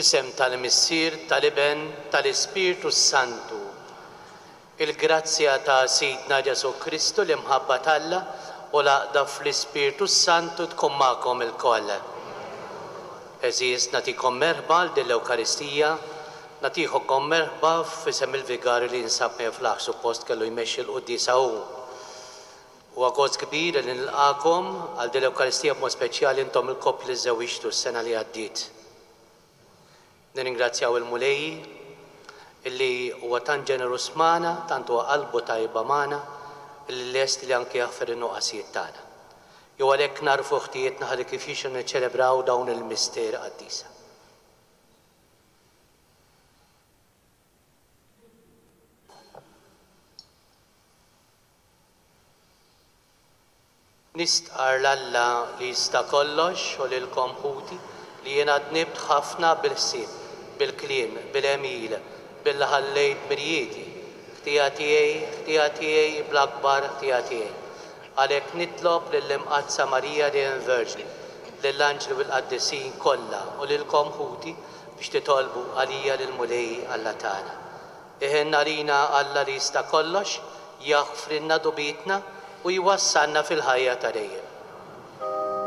F'isem tal-Missier, tal-Iben, tal-Ispirtu Santu. Il-grazzja ta' Sidna Ġesu Kristu li mħabba Alla u l-għaqda fl-Ispirtu Santu tkun magħkom il-koll. Eżis natikom merħba l-Ewkaristija, natiħokom merħba f'isem il-Vigarju li jinsab fl-aħ suppost kellu jmexxi l-Quddiesa hu. U għagħoz kbir li nilqakom għal l-Ewkaristija b'mod speċjali intom il-koppji li żżewġtu s-sena li għaddiet. Nirringrazzjaw il-Mulejji illi huwa tant ġenerus magħna, tant huwa qalbu tajba magħna, illi lest li anke jaħfer in-nuqqasijiet tagħna. Jew għalhekk narfu ħtijietna ħalli kif jixu niċċelebraw dawn il-mister Quddiesa. Nistqar l-Alla li jista' kollox u lilkom ħuti li jiena dnibt ħafna bil-ħsieb, bil-kliem, bil-emil, bil-ħallejt mirjieti, ħtija tiegħi bl-akbar ħtija tiegħi. Għalhekk nitlob lill-Imqazza Marija the Virgin, lill-Anġli u l-Qaddisin kollha u lilkom ħuti biex titolbu għalija lill-Mulejji Alla tagħna. Iħenna lina Alla li jista' kollox, jaħfrilna dubietna u jwassalna fil-ħajja ta' dejjem. Oh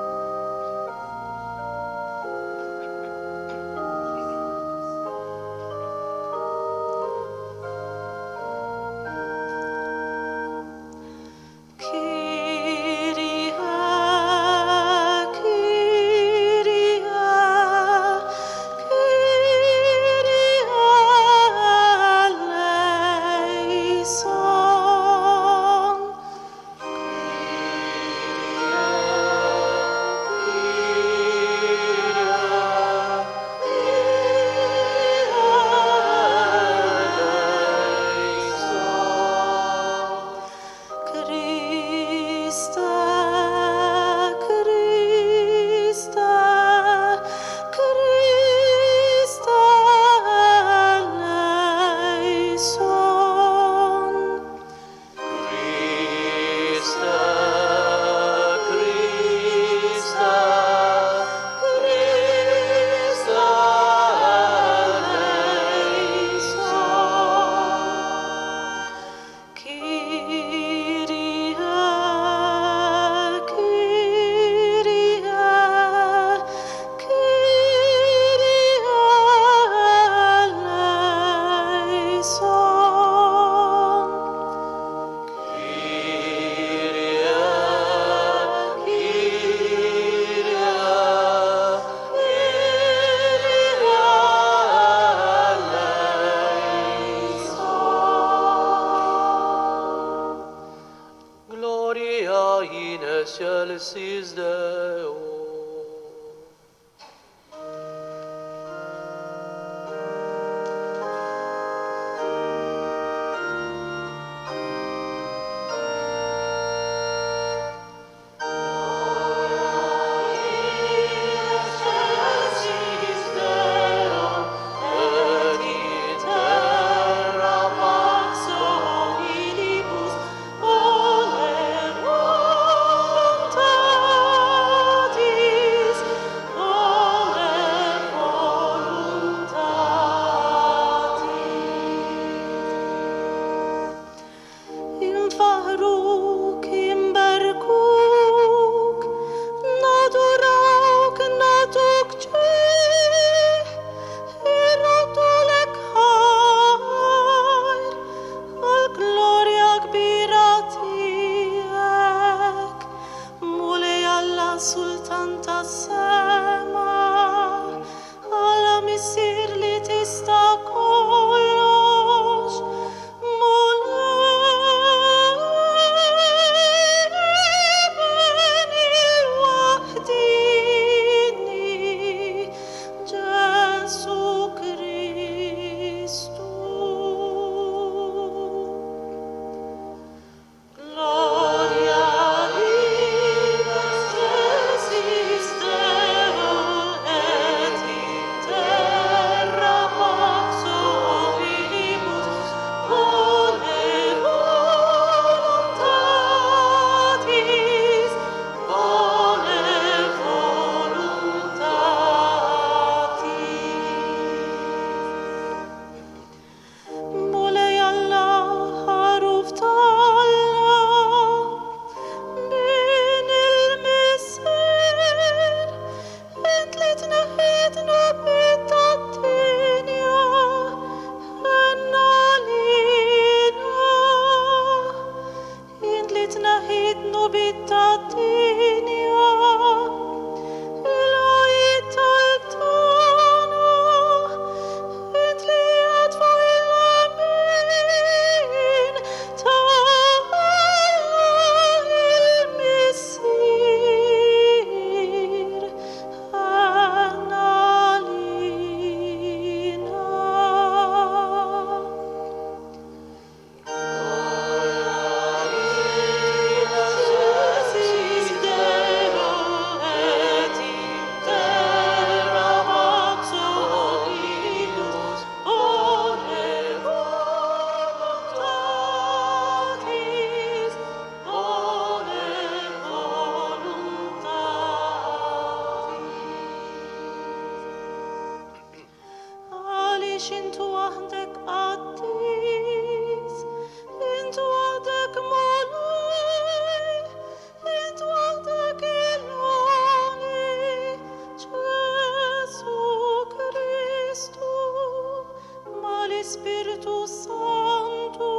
l-Ispiritu Santu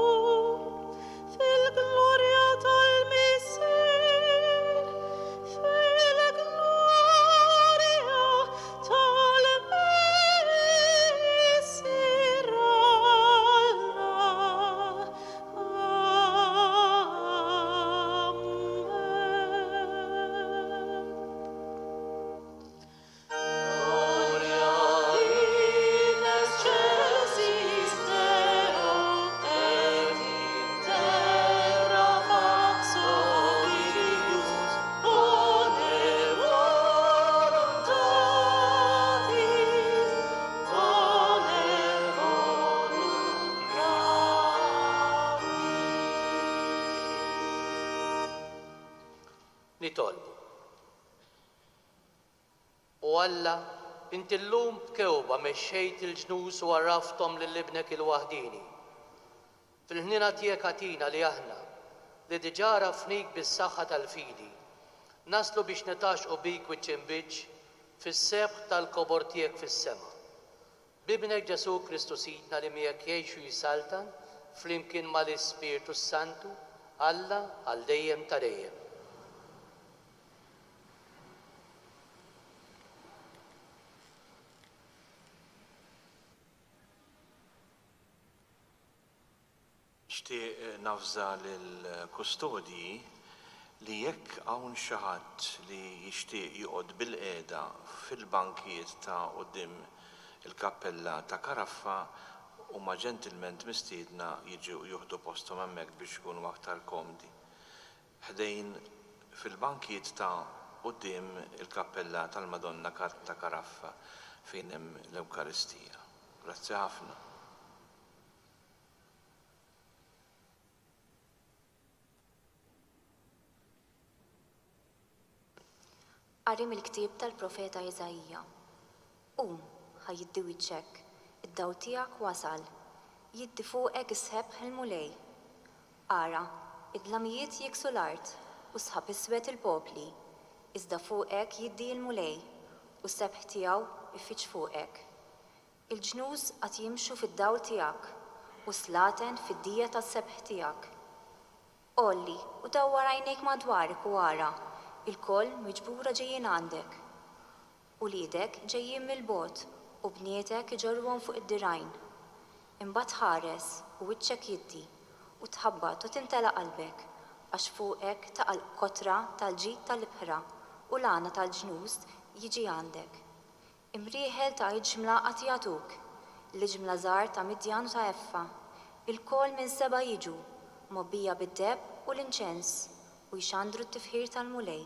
fil-glorja tal-Misir, fil-glorja tal-Misir Allah. Nitolbu. U Alla, inti llum b'kewba mexxejt il-ġnus u għarrafthom lil-ibnek il-waħdini. Fil-ħnina tiegħek għatina li aħna li diġà rafnik bis-saħħa tal-fidi, naslu biex nitaxqu bik wiċċ imbiċċ fis-sebħ tal-kobor tiegħek fis-sema. Bibnek Ġesu Kristu Sidna li miegħek jgħix u jisaltan flimkien mal-Ispiritu Santu Alla għal dejjem ta' dejjem. Nixtieq nafża lill-kustodji li jekk hawn xi ħadd li jixtieq joqgħod bil-qiegħda fil-bankijiet ta' quddiem il-kappella ta' Karaffa huma ġentilment mistiedna jiġu jieħdu posthom hemmhekk biex ikunu aktar komdi. Ħdejn fil-bankijiet ta' quddiem il-kappella tal-Madonna ta' Karaffa fejn hemm l-Ewkaristija. Grazzi ħafna. Qari mill-ktieb tal-Profeta Iżajja. Ħajjiddi wiċċek, id-dawl tiegħek wasal, jiddi fuqek is-sħeb ħil-mulej. Ara, id-dlamijiet jiksu l-art u sħab iswed il-popli, iżda fuqek jiddi l-mulej u s-sebħ tiegħu iffiċ fuqek. Il-ġnus qed jimxu fid-dawl tiegħek u slaten fid-dija tas-sebħ tiegħek. Olli u dawwar għajnejk madwarek u ara, il-koll miġbura ġejjin għandek. U lidek ġejjin mill-bot u bnietek iġorruhom fuq id-dirajn. Imbagħad ħares u wiċċek jiddi u tħabbat u tintela qalbek għax fuqek taqal kotra tal-ġid tal-ibħra u l-għana tal-ġnus jiġi għandek. Imrieħel ta' ġmla qed jagħtuk, l-ġmla żgħar ta' Midjan u ta' Effa, il-koll minn seba' jiġu, mobbija bid-deb u l-inċens u jxandru t-tifħir tal-mulej,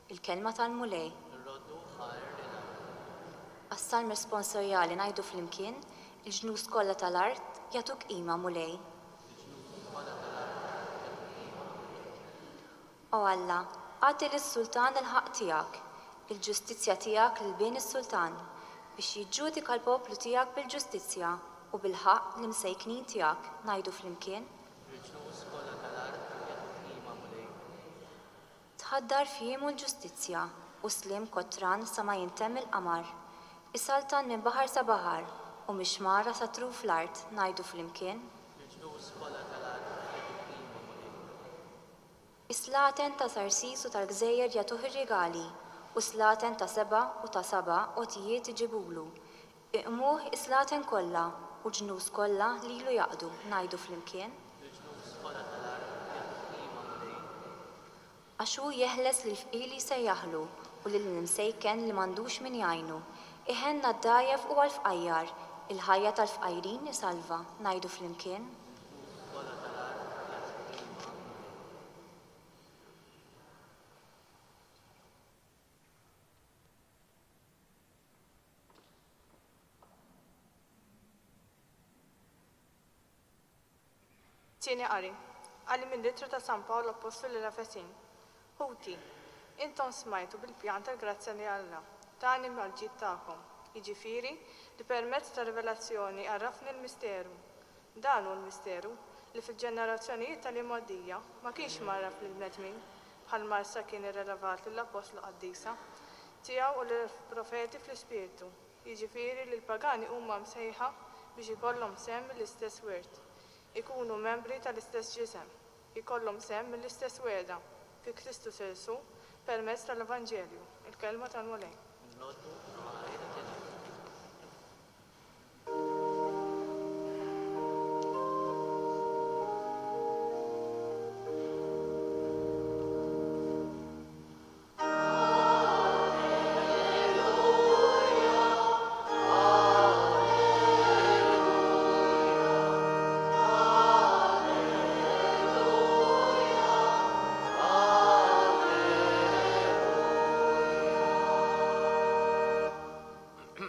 il-kelma tal-mulej. Għas-salm responsorjali ngħidu flimkien, il-ġnus kollha tal-art jagħtuk qima mulej. O Alla, għati lis-sultan il-ħaq tiegħek, il-ġustizzja tiegħek lil bejn is-sultan biex jiġġudika l-poplu tiegħek bil-ġustizzja u bil-ħaq l-imsejknin tiegħek ngħidu flimkien. Tħaddar fihim l-ġustizzja u slim kotran sa ma jintemm il-qamar. Isaltan minn baħar sa baħar u mixmara sa truf l-art ngħidu flimkien. Islaten ta' Sarsis u tal-Gżejjer jagħtuh ir-rigali u slaten ta' seba' u ta' saba' qotijiet iġibulu. Iqmuh islaten kollha u ġnus kollha lilu jaqdu ngħidu flimkien. Għax hu jeħles lil fqili se jaħlu u lil nimsejken li m'għandux min jgħinu. Iħenna d-dajjef u għal-fqajjar, il-ħajja tal-fqajrin isalva ngħidu flimkien. Tieni qari, għalli minn litru ta' San Paolo Apostol l-Efesin. Ħuti, intom smajtu bil-pjan tal-grazzja li Alla, tani mal-ġid tagħkom, jiġifieri li permezz ta' rivelazzjoni għarrafni l-misteru. Dan hu l-misteru li fil-ġenerazzjonijiet tal-imgħoddija ma kienx marraf lill-bnedmin bħalma issa kien irrelevat lill-Apostlu Quddiesa tiegħu u lill-profeti fl-Ispiritu. Jiġifieri li l-pagani huma msejħa biex ikollhom sehem mill-istess wirt, ikunu membri tal-istess ġisem, ikollhom sehem mill-istess wegħda fi Kristu Jessu permezz tal-Evanġelju, il-kelma tal-Mulej.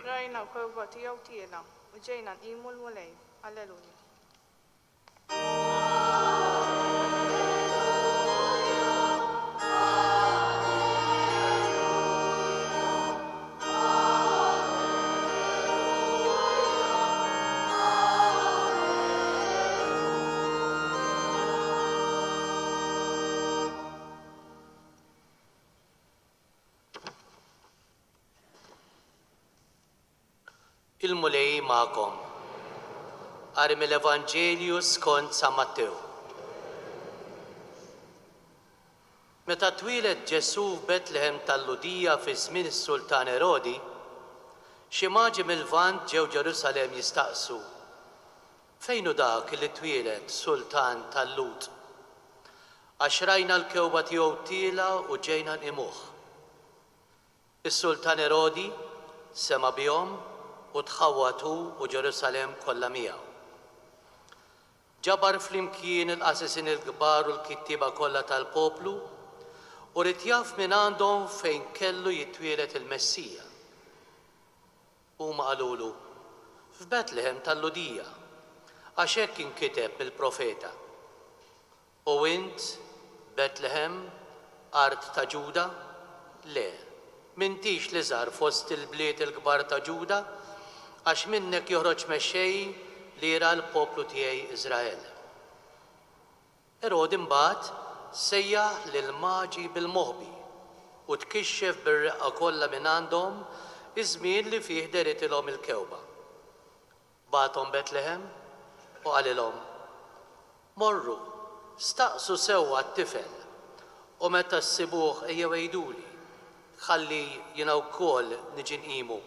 Rajna l-kewba tiegħu tiela u ġejna nqimu l-Mulej. Alleluja. Il-Mulej magħkom. Qari mill-Evanġelju skont San Mattew. Meta twieled Ġesu f'Betlehem tal-Ludija fi żmien is-Sultan Erodi, xi maġi mill-Lvant ġew Ġerusalemm jistaqsu: fejn hu dak li twieled Sultan tal-Lut? Għax rajna l-kewba tiegħu tiela u ġejna nqimuh. Is-Sultan Erodi sema bihom u tħawwatu u Ġerusalemm kollha miegħu. Ġabar flimkien il-qasisin il-kbar u l-kittiba kollha tal-poplu u rid jaf minn għandhom fejn kellu jitwieled il-Messija. Huma qalulu: f'Betlehem tal-Ludija, għax hekk inkiteb bil-profeta. U int, Betlehem, art ta' Ġuda? Le, m'intix li żgħar fost il-bliet il-kbar ta' Ġuda, għax minnek joħroġ mexxej li jra l-poplu tiegħi Iżrael. Erodi mbagħad sejjaħ lil maġi bil-moħbi u tkixxef bir-reqqa kollha minn għandhom iż-żmien li fih deritilhom il-kewba. Bagħathom Betlehem u qalilhom: morru, staqsu sewwa t-tifel u meta ssibuh ejjew għejduli, ħalli jiena wkoll niġi nqimu.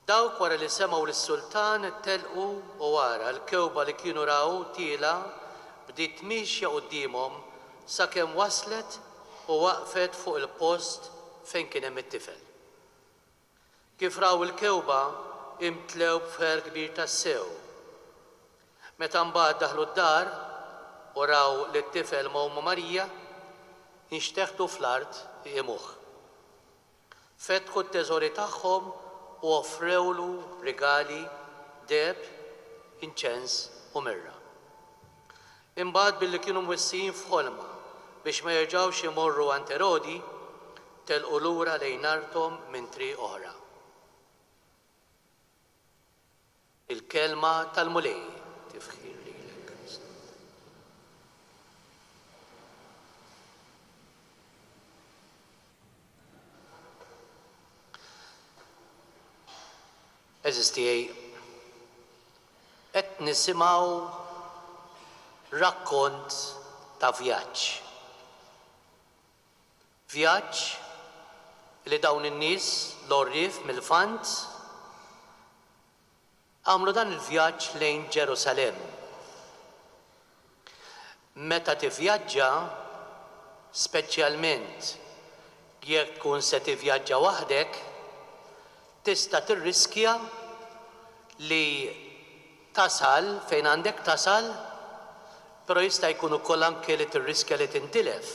Dawk wara li semgħu lis-Sultan telqu u wara l-kewba li kienu raw tiela bdiet tmixja qudiemhom sakemm waslet u waqfet fuq il-post fejn kien hemm it-tifel. Kif raw il-kewba imtlew b'fer kbir tas-sew. Meta mbagħad daħlu d-dar u raw li t-tifel ma' Ommu Marija, inxteħtu fl-art iqimuh. Fetħu t-teżori tagħhom u offrewlu rigali, deb, inċens u mirra. Imbagħad billi kienu mwissin f'ħolma biex ma jerġgħux imorru għand Erodi, telqu lura lejn arthom minn triq oħra. Il-kelma tal-Mulej tifħir lilek. Eżis tiegħi, qed nisimgħu rakkont ta' vjaġġ. Vjaġġ li dawn in-nies l-orrif mill-Lvant għamlu dan il-vjaġġ lejn Ġerusalemm. Meta tivvjaġġa, speċjalment jekk tkun se tivvjaġġa waħdek, tista' tirriskja li tasal fejn għandek tasal, però jista' jkun ukoll anke li tirriskja li tintilef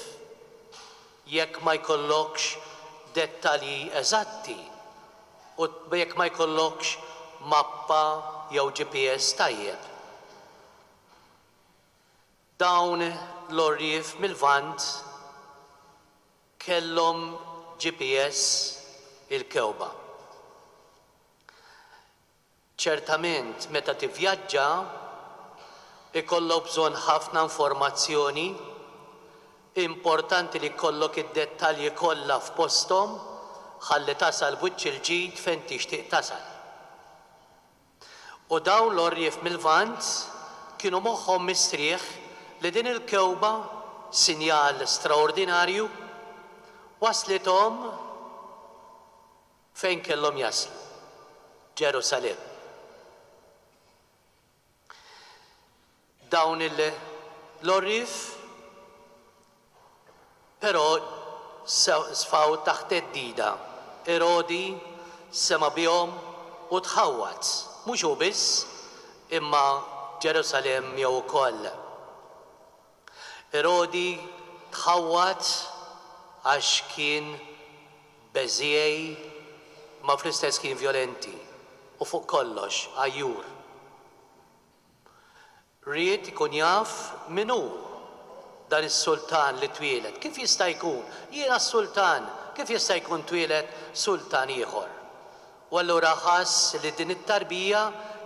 jekk ma jkollokx dettalji eżatti u jekk ma jkollokx mappa jew GPS tajjeb. Dawn l-orrif mill-Lvant kellhom GPS il-kewba. Ċertament meta tivvjaġġa ikollok bżonn ħafna informazzjoni, importanti li jkollok id-dettalji kollha f'posthom ħalli tasal b'wiċċ il-ġid fejn tixtieq tasal. U dawn l-orrief mill-vant kienu moħħhom mistrieħ li din il-kewba, sinjal straordinarju, waslithom fejn kellhom jaslu, Ġerusalemm. Dawn l-orrief però sfaw taħt teddida. Erodi sema bihom u tħawwat, mhux hu biss, imma Ġerusalemm jew ukoll. Erodi tħawwat għax kien beżiej ma fl-istess kien violenti u fuq kollox għajjur. Ried ikun jaf min hu dan is-sultan li twielet. Kif jista' jkun? Jiena s-sultan, kif jista' jkun twielet sultan ieħor? U allura ħass li din it-tarbija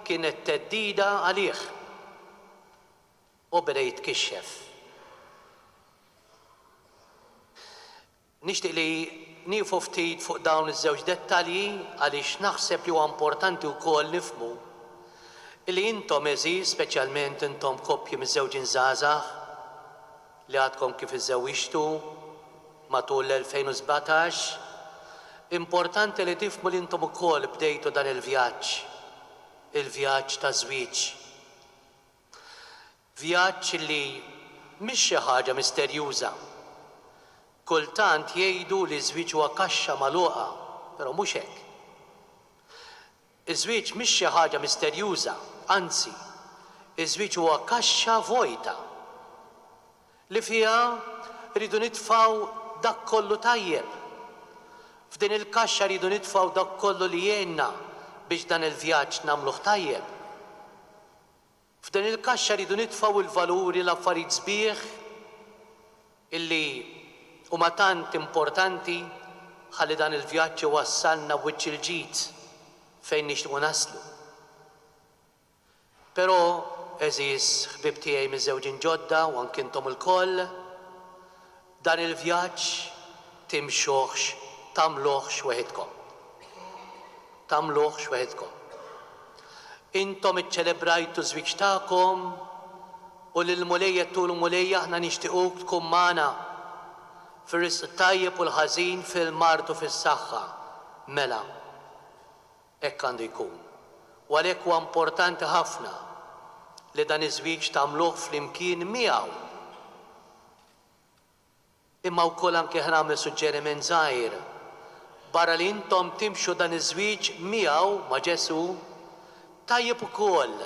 kienet teddida għalih u beda jitkixxef. Nixtieq li nieqfu ftit fuq dawn iż-żewġ dettalji għaliex naħseb li huwa importanti wkoll nifhmu li intom eżis, speċjalment intom koppji miż-żewġin żgħażagħ li għadkom kif iżżewwixtu matul l-2017, importanti li tifhmu li intom ukoll bdejtu dan il-vjaġġ ta' żwieġ. Vjaġġ li mhix xi ħaġa misterjuża. Kultant jgħidu li żwieġ huwa kaxxa magħluqa, però mhux hekk. Iż-żwieġ mhix xi ħaġa misterjuża, anzi, iż-żwieġ huwa kaxxa vojta li fiha rridu nitfgħu dak kollu tajjeb. F'din il-kaxxa rridu nitfgħu dak kollu li jgħinna biex dan il-vjaġġ nagħmluh tajjeb. F'din il-kaxxa rridu nitfgħu il-valuri l-affarijiet sbieħ illi huma tant importanti ħalli dan il-vjaġġ iwassalna wiċċ il-ġid fejn nixtiequ naslu. Però eżis ħbib tiegħi miż-żewġin ġodda u anke intom ilkoll, dan il-vjaġġ timxuhx tagħmluhx weħidkom. Tagħmluhx weħidkom. Intom iċċelebrajtu żwieġ tagħkom u lil mulejja tul mulejja aħna nixtiequk tkun magħna fir-risq tajjeb u l-ħażin fil-mard u fis-saħħa. Mela, hekk għandu jkun. U għalhekk huwa importanti ħafna li dan iż-żwieġ tagħmluh flimkien miegħu. Imma wkoll anke nagħmel suġġeriment żgħir. Barra li intom timxu dan iż-żwieġ miegħu ma' Ġesu, tajjeb ukoll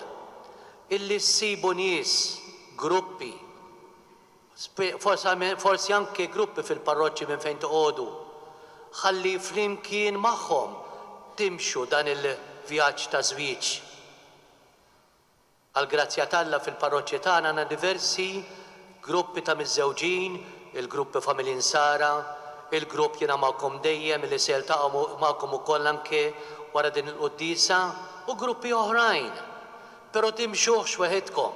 illi ssibu nies, gruppi, forsi anke gruppi fil-parroċċi minn fejn toqgħodu, ħalli flimkien magħhom timxu dan il-vjaġġ ta' żwieġ. Għall-grazzja tagħlla fil-parroċċja tagħna għandna diversi gruppi ta' miż-żewġin, il-gruppi Familji Sara, il-grupp jiena magħkom dejjem li se jiltaqgħu magħkom ukoll anke wara din il-Quddiesa u gruppi oħrajn. Però timxuhx weħidkom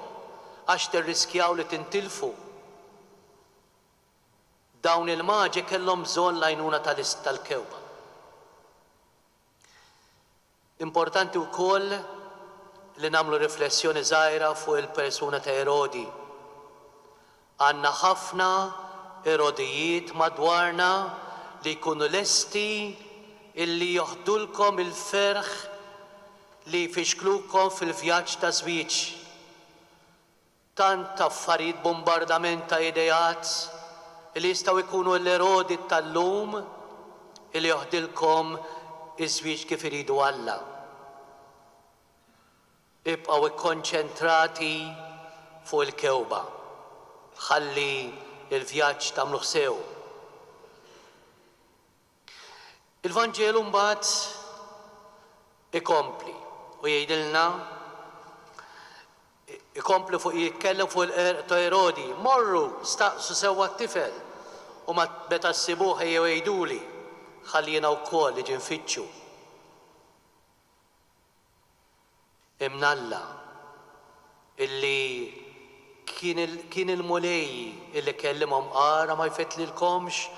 għax tirriskjaw li tintilfu. Dawn il-maġi kellhom bżonn l-għajnuna tal-kewba. Importanti wkoll li nagħmlu riflessjoni żgħira fuq il-persuna ta' Erodi. Għandna ħafna Erodijiet madwarna li jkunu lesti illi joħdulkom il-ferħ li jfixklukom fil-vjaġġ ta' żwieġ. Tant affarijiet bombardament ta' idejat li jistgħu jkunu l-Erodi tal-lum illi joħdilkom iż-żwieġ kif iridu Alla. Ibqgħu ikkonċentrati fuq il-kewba. Ħalli il-vjaġġ tagħmluh sew. Il-Vanġelu mbagħad ikompli u jgħidilna ikompli fuq jitkellem fuq ta' Erodi, morru staqsu sewwa t-tifel u ma meta ssibuh ejjew jgħiduli ħalli jiena wkoll niġi nfittxu. Imnalla illi kien il-mulej illi kellimhom ara ma jfetlilkomx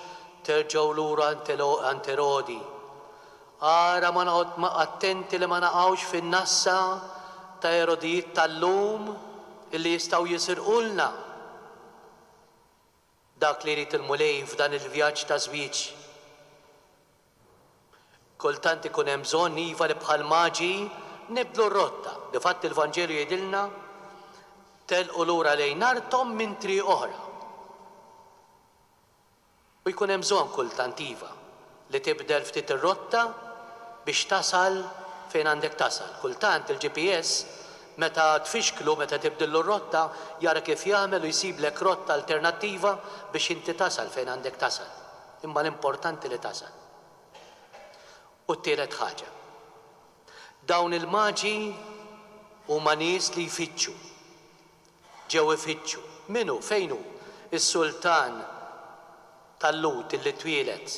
terġgħu lura ant Erodi. Ara ma attenti li ma naqgħux fin-nassa ta' erodijiet tal-lum illi jistgħu jisirqulna dak li jrid il-mulej f'dan il-vjaġġ ta' żwieġ. Kultant ikun hemm bżonn iva li bħal maġi nibdlu r-rotta. Difatt il-Vanġelu jgħidilna telqu lura lejn artom minn triq oħra. U jkun hemm bżonn kultant iva li tibdel ftit ir-rotta biex tasal fejn għandek tasal. Kultant il-GPS meta tfixklu, meta tibdillu r-rotta, jara kif jagħmel u jsiblek rotta alternattiva biex inti tasal fejn għandek tasal. Imma l-importanti li tasal. U t-tielet ħaġa. Dawn il-maġi huma nies li jfittxu. Ġew ifittxu. Minu, fejn hu? Is-sultan tal-Lut illi twieled.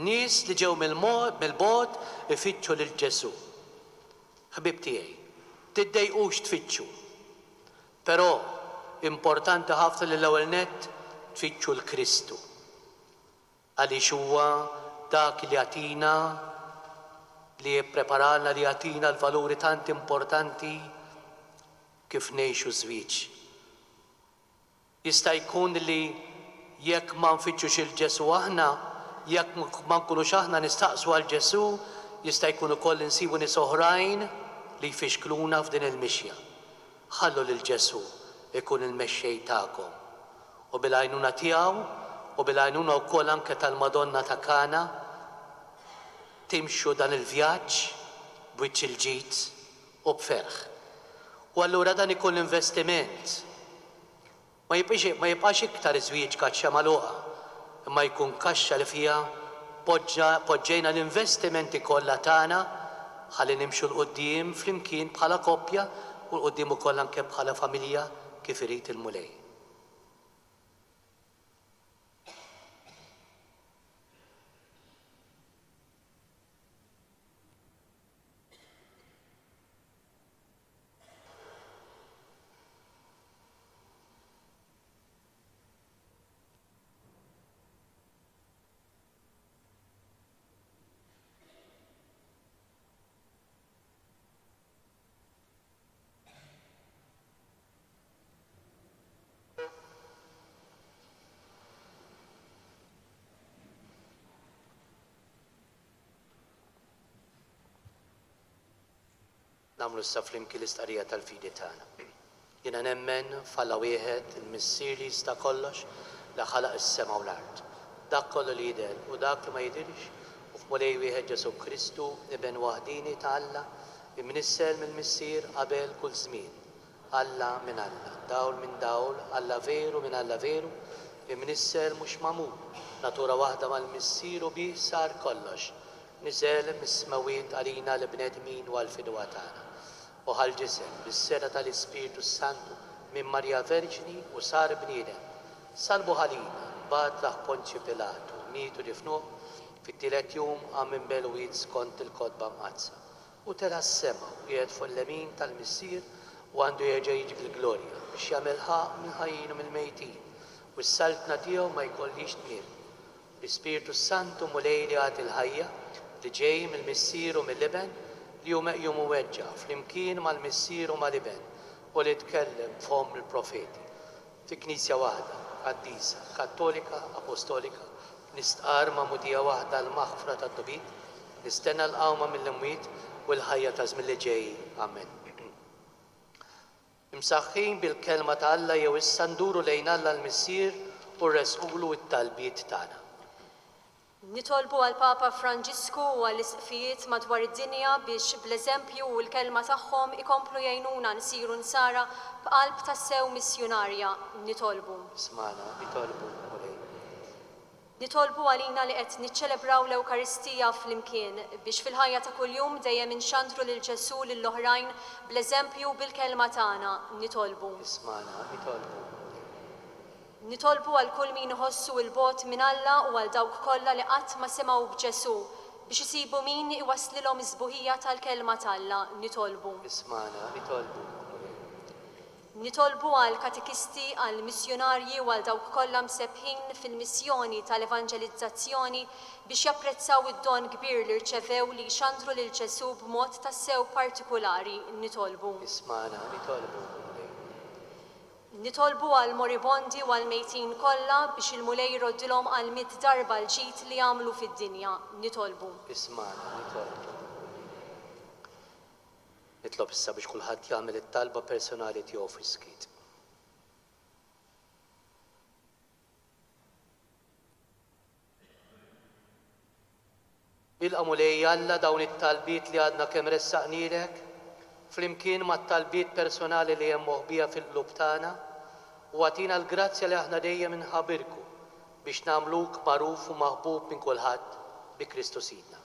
Nies li ġew mill-bogħod ifittxu lil Ġesu. Ħbib tiegħi, tiddejqux tfittxu. Però importanti ħafna li l-ewwel nett tfittxu l-Kristu. Għaliex huwa dak li jagħtina li jippreparalna li jagħtina l-valuri tant importanti kif ngħixu żwieġ. Jista' jkun li jekk ma nfittxux il-Ġesu aħna, jekk ma nkunux aħna nistaqsu għal Ġesu, jista' jkun ukoll insibu nies oħrajn li jfixkluna f'din il-mixja. Ħallu lil Ġesu ikun il-mexxej tagħkom. U bil-għajnuna tiegħu u bil-għajnuna wkoll anke tal-Madonna ta' Kana timxu dan il-vjaġġ b'wiċċ il-ġid u b'ferħ. U allura dan ikun investiment. Ma jibqax iktar żwieġ kaxxa magħluqa, imma jkun kaxxa li fiha poġġejna l-investimenti kollha tagħna ħalli nimxu l-qudiem flimkien bħala koppja u l-qudiem ukoll anke bħala familja kif irid il-mulej. Namlu issa flimkien l-istqarrija tal-fidi tagħna. Jiena nemmen f'Alla wieħed il-Missier li jista' kollox li ħalaq is-sema u l-art. Dak kollu li jidher u dak li ma jidhirx u f'Mulej wieħed Ġesu Kristu ibn waħdini ta' Alla imnissel mill-Missier qabel kull żmien. Alla minn Alla, dawl minn dawl, Alla veru minn Alla veru, imnissel mhux magħmul. Natura waħda mal-Missier u bih sar kollox. Niżel mis-smawiet għalina l-bnedmin u għal-fidwa tagħna. U ħal-ġisem bis-sera tal-Ispiritu Santu minn Marja Verġni u sar bniedem. Salbu ħalina bad laħ Ponċju Pilatu, mietu difnuh fit-tielet jum għam minn belwit skont il-kodba mqazza. U tela s-sema u qiegħed fuq l-lemin tal-Missier u għandu jerġa' jiġi bil-glorja biex jagħmel ħaq minn ħajjin u mill-mejtin u s-saltna tiegħu ma jkollix tmiem. L-Ispiritu Santu mulej li għad il-ħajja li ġej mill-Missier u mill-Liben li hu meqjum u weġġa flimkien mal-Missier u mal-Liben u li tkellem f'hom il-profeti. Fi Knisja waħda, Quddiesa, Kattolika, Apostolika, nistqar ma' mudija waħda l-maħfra tad-dubit, nistenna l-qawma mill-imwiet u l-ħajja ta' żmien li ġej. Amen. Imsaħħin bil-kelma ta' Alla jew issa nduru lejn Alla l-Missier u rresqulu t-talbiet tagħna. Nitolbu għal Papa Franġisku u għall isqfijiet madwar id-dinja biex bl-eżempju u l-kelma tagħhom ikomplu jgħinuna nsiru nsara b'qalb tas-sew missjonarja. Nitolbu. Smana, nitolbu. Nitolbu għalina li qed niċċelebraw l-Ewkaristija flimkien biex fil-ħajja ta' kuljum dejjem inxandru lil Ġesu lill-oħrajn bl-eżempju bil-kelma tagħna. Nitolbu. Smana, nitolbu. Nitolbu għal kull min iħossu il-bot minn Alla u għal dawk kollha li qatt ma semgħu b'Ġesu biex isibu min iwaslilhom iż-sbuħija tal-kelma t'Alla. Nitolbu. Ismana, nitolbu. Nitolbu għal katikisti, għal missjonarji u għal dawk kollha msebħin fil-missjoni tal-evanġelizzazzjoni biex japprezzaw id-don kbir li rċevew li jxandru lil Ġesu b'mod tassew partikolari nitolbu. Ismana, nitolbu. Nitolbu għal moribondi u għal mejtin kollha biex il-mulej jroddilhom għal 100 darba l-ġid li jagħmlu fid-dinja. Nitolbu. Ismana, nitolbu. Nitlob issa biex kulħadd jagħmel it-talba personali tiegħu fis-skit. Il-qamulej Alla dawn it-talbiet li għadna kemm ressaqnilek flimkien mat-talbiet personali li hemm moħbija fil-qlub tagħna u għatina l-grazzja li aħna dejjem inħabirku biex nagħmluk magħruf u maħbub minn kulħadd bi Kristu Sidna.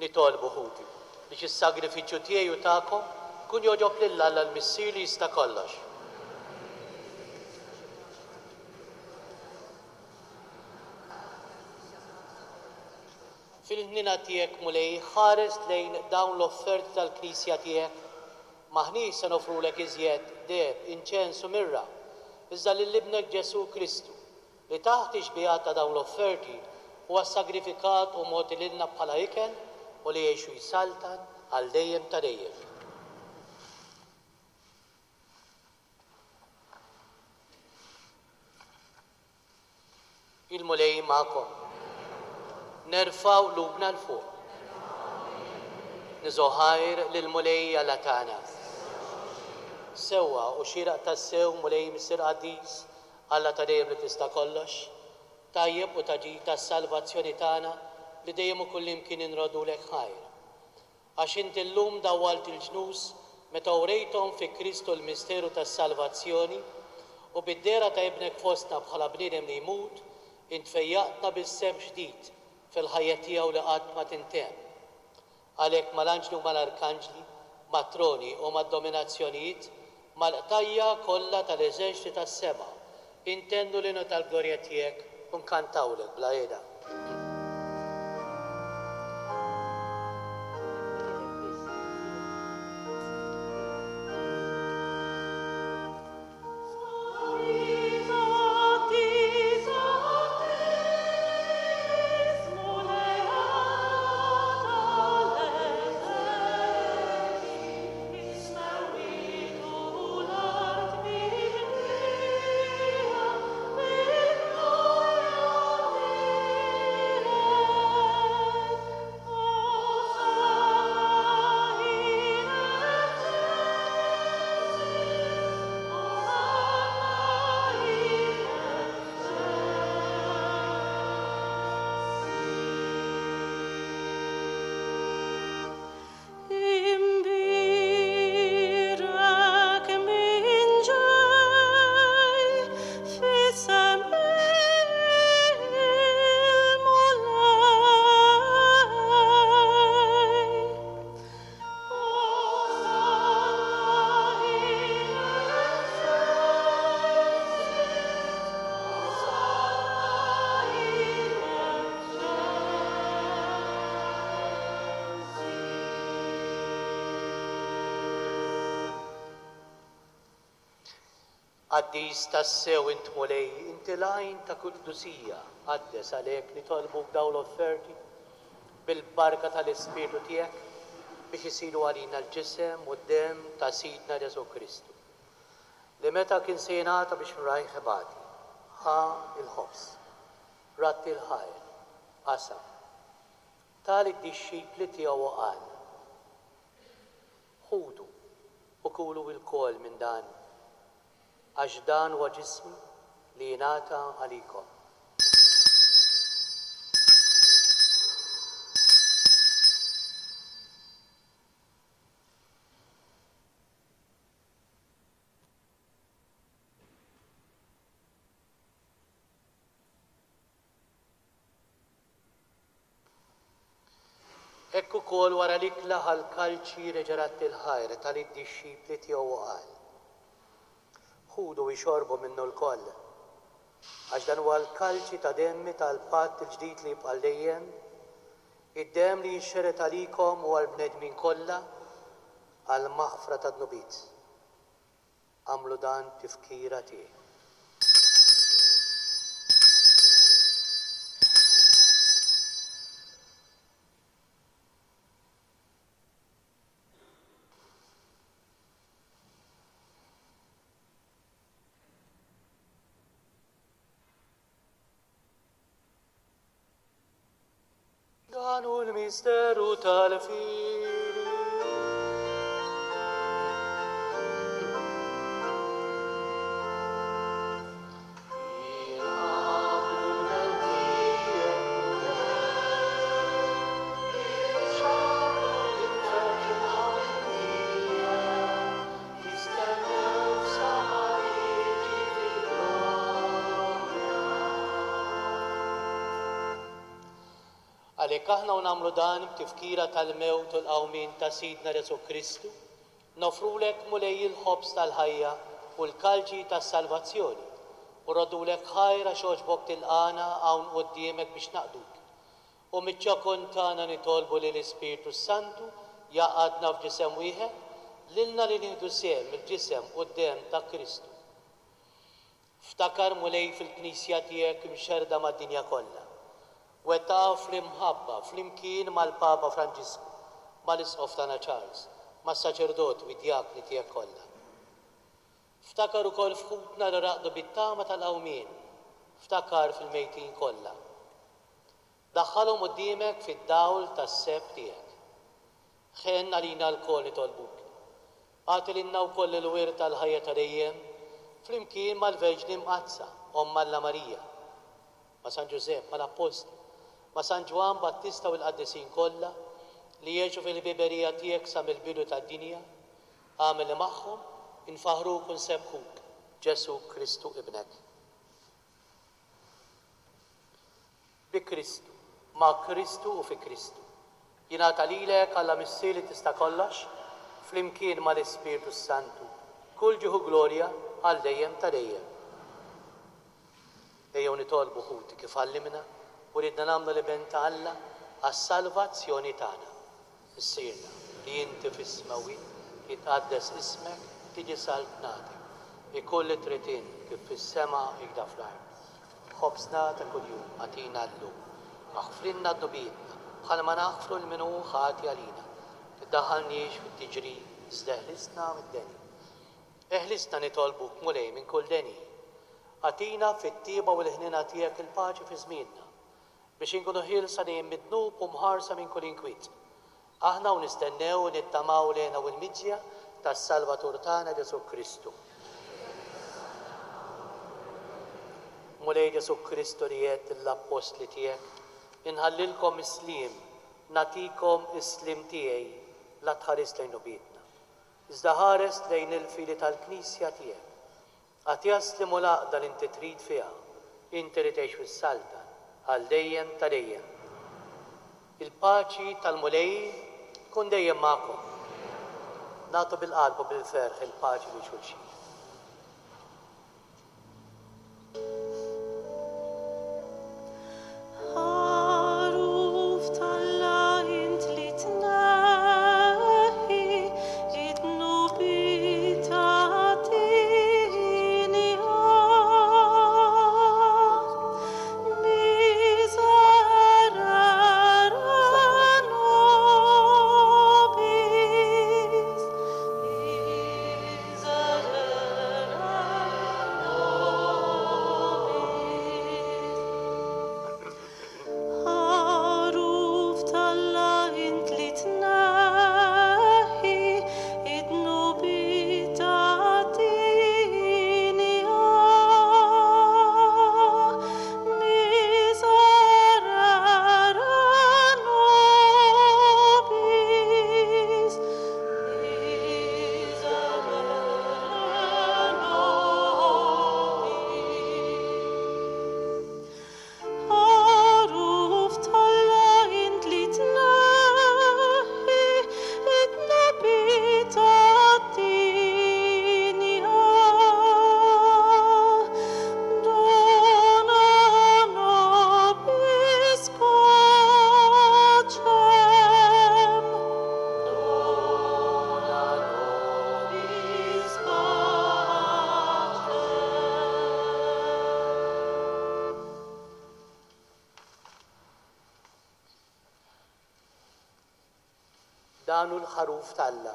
Nitolbu ħuti biex is-sagrifiċċju tiegħi u tagħkom kun joġob lil Alla l-Missier li jista' kollox. Fil-ħnina tiegħek mulej ħares lejn dawn l-offerti tal-Knisja tiegħek maħniex se nofrulek iżjed deheb, inċens u mirra, iżda lill-Ibnek Ġesu Kristu li taħt ix-xbigħat ta' dawn l-offerti huwa sagrifikat u mogħti lilna bħala ikel u li jgħixu jsaltan għal dejjem ta' dejjem. Il-mulej magħkom. Nerfaw lubna l-fuq. Niżoħajr lill-mulej Alla tagħna. Sewwa u xieraq tas-sew mulej Missier Quddies Alla ta' dejjem li tista' kollox, tajjeb u taġi tas-salvazzjoni tagħna li dejjem ukoll imkien inrodulek ħajr. Għax inti llum dawwalt il-ġnus meta urejthom fi Kristu l-misteru tas-salvazzjoni u bid-dera ta' ibnek fostna bħala bniedem li jmut intfejjaqna bis-sem ġdid fil-ħajja tiegħu li qatt ma tintemm. Għalhekk mal-anġli u mal-arkanġli, mat-troni u mad-dominazzjonijiet, mal-qtajja kollha tal-eżerċiti tas-sema, intendu l-inu tal-glorja tiegħek u nkantawlek bla qiegħda. Qaddis tassew int mulej, inti lajn ta' Quddusija, Quddies għalhekk nitolbuk dawn l-offerti bil-barka tal-Ispirtu tiegħek biex isiru għalina l-ġisem u d-dem ta' Sidna Ġesu Kristu. Li meta kien se jingħata biex nrajħ ħibati, ħa il-ħobs, ratti l-ħajr, qasam. Tali d-dixxipli tiegħu qal. Ħudu u kulu il-kol minn dan, għax dan huwa ġismi li jingħata għalikom. Ekku kol wara l-ikla għal-kalċi reġarat il-ħajr tal-id-dixxipli tiegħu qal. Ħudu jxorbu minnu l-koll, għax dan huwa l-kalċi ta' demmi tal-patt il-ġdid li jibqa' dejjem, id-dem li jinxeret għalikom u għall-bnedmin kollha għall-maħfra tad-nubit. Għamlu dan tifkira tiegħi. Dan hu l-misteru tal-fidi. Għalhekk aħna nagħmlu dan b'tifkira tal-mewt u l-qawmien ta' Sidna Ġesu Kristu, nofrulek mulej il-ħobs tal-ħajja u l-kalġi tas-salvazzjoni u rodulek ħajra xogħġbok tilqana hawn quddiemek biex naqduk. U miċ-ċokun tagħna nitolbu lil Ispirtu Santu jaqadna f'ġisem wieħed lilna li nieħdu sehem il-ġisem quddiem ta' Kristu. Ftakar mulej fil-Knisja tiegħek imxerda mad-dinja kollha. Wetta fl-imħabba, fl-imkien mal-Papa Franġisku, mal-Isqof tagħna Charles, mas-saċerdot u d-djakni tiegħek kollha. Ftakar ukoll f'ħutna li raqdu bit-tama tal-qawmien, ftakar fil-mejtin kollha. Daħħalhom quddiemek fid-dawl tas-seb tiegħek. Ħen għalina l-kol nitolbuk. Għati lilna wkoll il-wir tal-ħajja ta' dejjem, fl-imkien mal-Verġni Mqazza, Omma Alla Marija, ma' San Ġusepp, mal-Apostli, ma' San Ġwan Battista u l-qaddisin kollha li jgħixu fil-biberija tiegħek sa mill-bidu tad-dinja, għamel li magħhom infaħruk u nsebħuk Ġesu Kristu ibnek. Bi Kristu, ma' Kristu u fi Kristu. Jingħata lilek Alla missieri tista' kollox, flimkien mal-Ispirtu Santu, kull ġieħu glorja għal dejjem ta' dejjem. Ejjew nitolbu ħuti kif għallimna u ridna nagħmlu li ben ta' Alla għas-salvazzjoni tagħna. Issirna li inti fis-smawi jitqaddes ismek tiġi saltnatek. Ikolli tritin kif fis-sema ikda fl-ard. Ħobsna ta' kuljum għatina llum. Aħfrinna d-dubietna bħal ma naħfru l-minu ħati għalina. Iddaħħalniex fit-tiġri żdeħlisna mid-deni. Eħlisna nitolbuk mulej minn kull deni. Għatina fit-tieba u l-ħnina tiegħek il-paċi fi żmienna biex inkunu ħilsa dejjem mitnub u mħarsa minn kull inkwiet. Aħna u nistennew u nittamaw lejna u l-miġja tas-Salvatur tagħna Ġesu Kristu. Mulej Ġesu Kristu li jgħid l-Apostli tiegħek inħallilkom islim, natikom islim tiegħi la tħares lejn ubietna. Iżda ħares lejn il-fili tal-Knisja tiegħek. Għat jaslimu laqda li inti trid fiha, inti li tgħix fis-salta, għal dejjem ta' dejjem. Il-paċi tal-mulej kun dejjem magħkom. Nagħtu bil-qalb u bil-ferħ il-paċi li xulxin. danu l-ħaruf tal-Alla,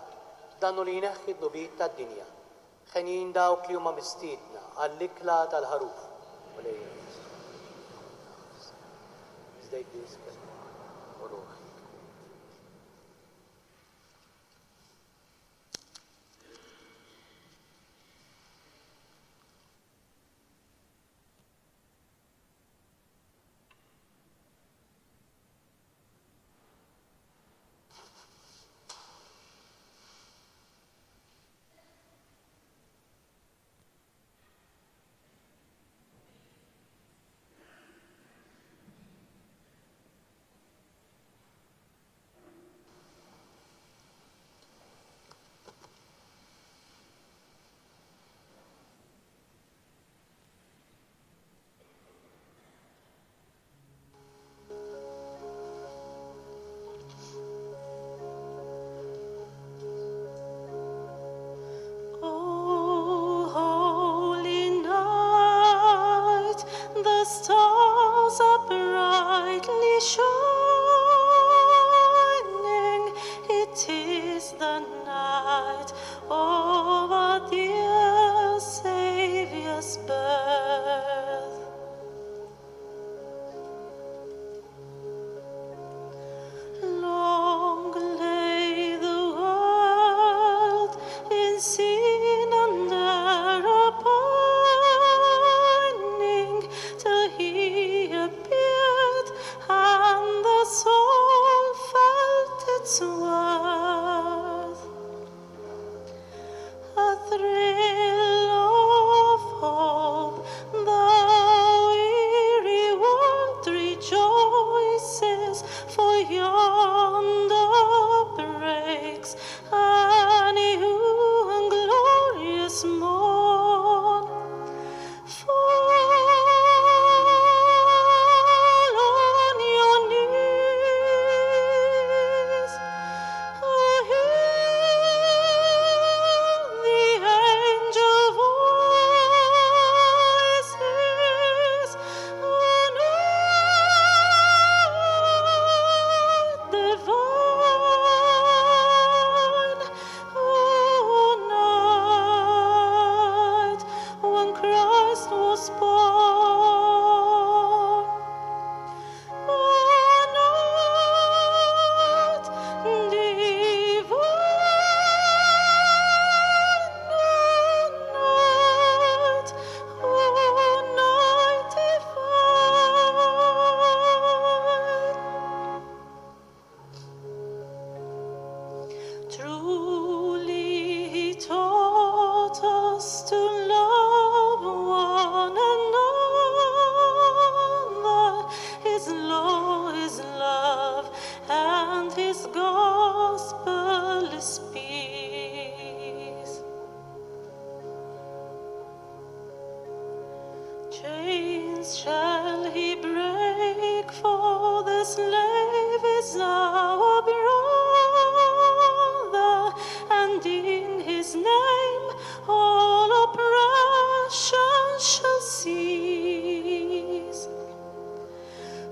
danu li jneħħi d-nubiet tad-dinja. Ħenin dawk li huma mistiedna għall-ikla tal-ħaruf. Zdejt diskel, u ruħi. Oh, holy night, the stars are brightly shining. It is the night of our dear Savior's birth. Long lay the world in sin and error pining, till He appeared and the soul felt its worth. A thrill of hope, the weary world rejoices, for yonder breaks a new and glorious morn. Fall on your knees, hear the angel voices, night divine, night when Christ was born. Night divine, night, night divine. Truly He taught us to love one another. His law is love, and His gospel is peace. Chains shall He break, for the slave is our brother, and in His name all oppression shall cease.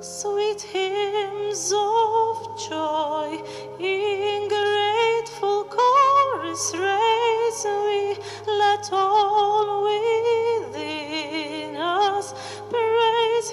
Sweet hymns of joy in grateful chorus raise we, let all within us praise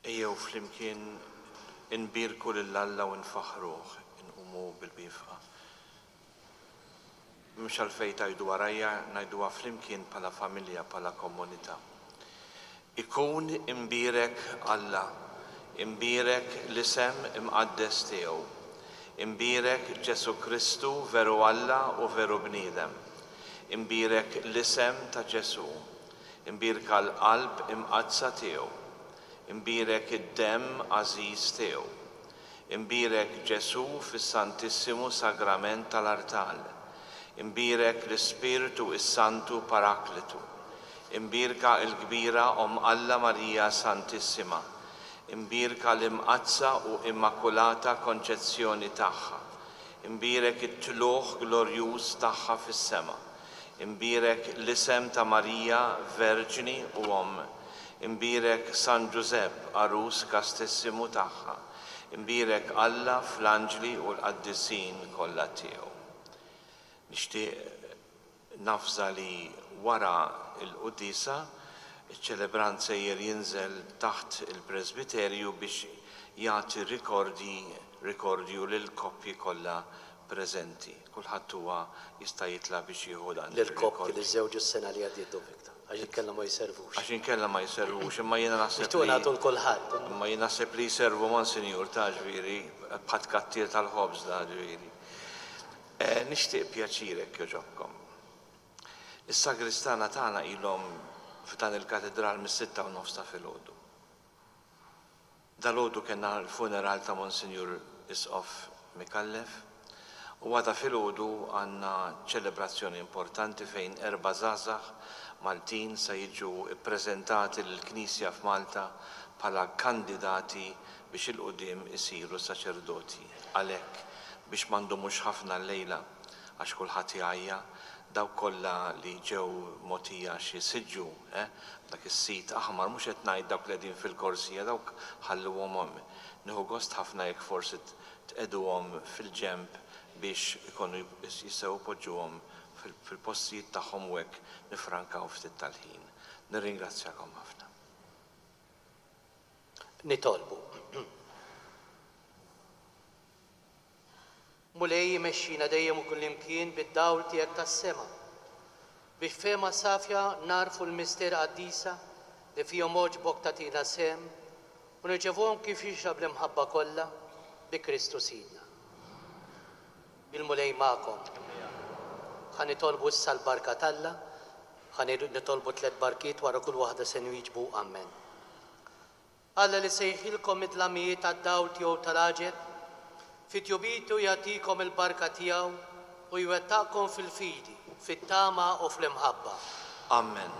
Ejjew flimkien inbirku lill-Alla u nfaħruh, inqumu bil-bifqa. Mhux għalfejn tajdu warajja, ngħiduha flimkien bħala familja, bħala komunità. Ikun imbirek Alla, imbirek l-isem imqaddes tiegħu, imbirek Ġesu Kristu veru Alla u veru bniedem, imbirek l-isem ta' Ġesu, imbirka l-qalb imqadsa tiegħu, imbirek id-demm għażiż tiegħu, imbirek Ġesu fis-Santissimu Sagrament tal-Artal, imbirek l-Ispiritu is-Santu Paraklitu, imbirka l-kbira Alla Marija Santissima, imbirka l-imqazza u immakulata konċezzjoni tagħha, imbirek it-tluħ glorjuż tagħha fis-sema, imbirek l-isem ta' Marija Verġini u imbirek San Giuseppe arus kastessimu tagħha, imbirek Alla fl-anġli u l-qaddisin kollha tiegħu. Nixtieq nafza li wara l-Quddiesa iċ-ċelebrant sejjer jinżel taħt il-Presbiterju biex jagħti rikordju lill-koppji kollha preżenti. Kulħadd huwa jista' jitla biex jieħu dan. Lill-koppji li żżewġu s-sena li għaddiet Viktor. Għax inkella ma jservux. Għax inkella ma jservux, imma jiena naħseb li nagħtu l-kulħadd. Imma jiena naħseb li jservu Monsinjur ta' ġifieri bħat kattir tal-ħobż da ġifieri. Nixtieq pjaċirek joġobkom. Is-sagristana tagħna ilhom f'dan il-katedral mis-6:09 ta' filgħodu. Dalgħodu kellna l-funeral ta' Monsinjur Isqof Mikallef u għada filgħodu għandna ċelebrazzjoni importanti fejn 4 żgħażagħ Maltin se jiġu ppreżentati lill-Knisja f'Malta bħala kandidati biex il-qudiem isiru saċerdoti. Għalhekk biex m'għandhomux ħafna llejla għax kulħadd jgħajja dawk kollha li ġew mogħtija xi siġġu dak is-sit aħmar mhux qed ngħid dawk li qegħdin fil-korsija dawk ħalluhom hemm. Nieħu gost ħafna jekk forsi tqegħduhom fil-ġenb biex ikunu jistgħu poġġuhom fil-postijiet tagħhom u hekk nifrankaw ftit tal-ħin. Nirringrazzjakom ħafna. Nitolbu. Mulej jmexxina dejjem u kullimkien bid-dawl tiegħek tas-sema biex fema safja narfu l-mister Quddiesa li fihom oġbok tagħtina sem u nirċevuhom kif jixrab l-imħabba kollha bi Kristu Sidna. Il-mulej magħkom. Ħan nitolbu issa l-barka talla, ħan nitolbu 3 barkiet wara kull waħda se nwieġbu amen. Alla li sejħilkom it-tlamijiet għad-dawl tiegħu tal-aġel, fit-jubitu jagħtikom il-barka tiegħu u jwettaqkom fil-fidi, fit-tama u fl-imħabba. Amen.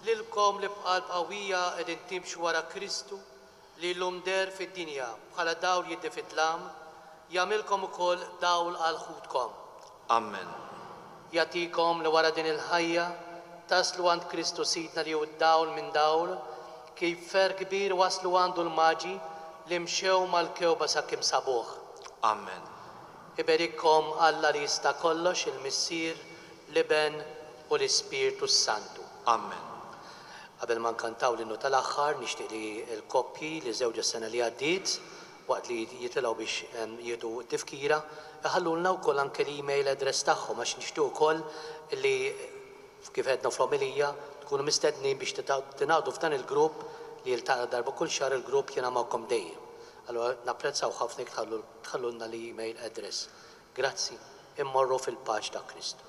Lilkom li bqalb qawwija qegħdin timxu wara Kristu li llum der fid-dinja bħala dawl jiddi fit-tlam, jagħmilkom ukoll dawl għal ħudkom. Amen. Jagħtikom li wara din il-ħajja taslu għand Kristu Sidna li hu d-dawl minn dawl kif fer kbir waslu għandu l-maġi li mxew mal-kewba sakemm sabuh. Amen. Iberikkom Alla li jista' kollox il-Missier, l-Iben u l-Ispiritu Santu. Amen. Qabel ma nkantaw l-innu tal-aħħar nixtieq li l-koppji li żewġa s-sena li għaddiet waqt li jitilgħu biex jieħdu tifkira ħallulna wkoll anke l-email address tagħhom għax nixtieq ukoll li kif għedna fl-omilija tkunu mistednin biex tingħaqdu f'dan il-grupp li jiltaqa' darba kull xahar il-grupp jiena magħkom dejjem. Allura napprezzaw ħafna tħallulna l-email address. Grazzi, immorru fil-paċ ta' Kristu.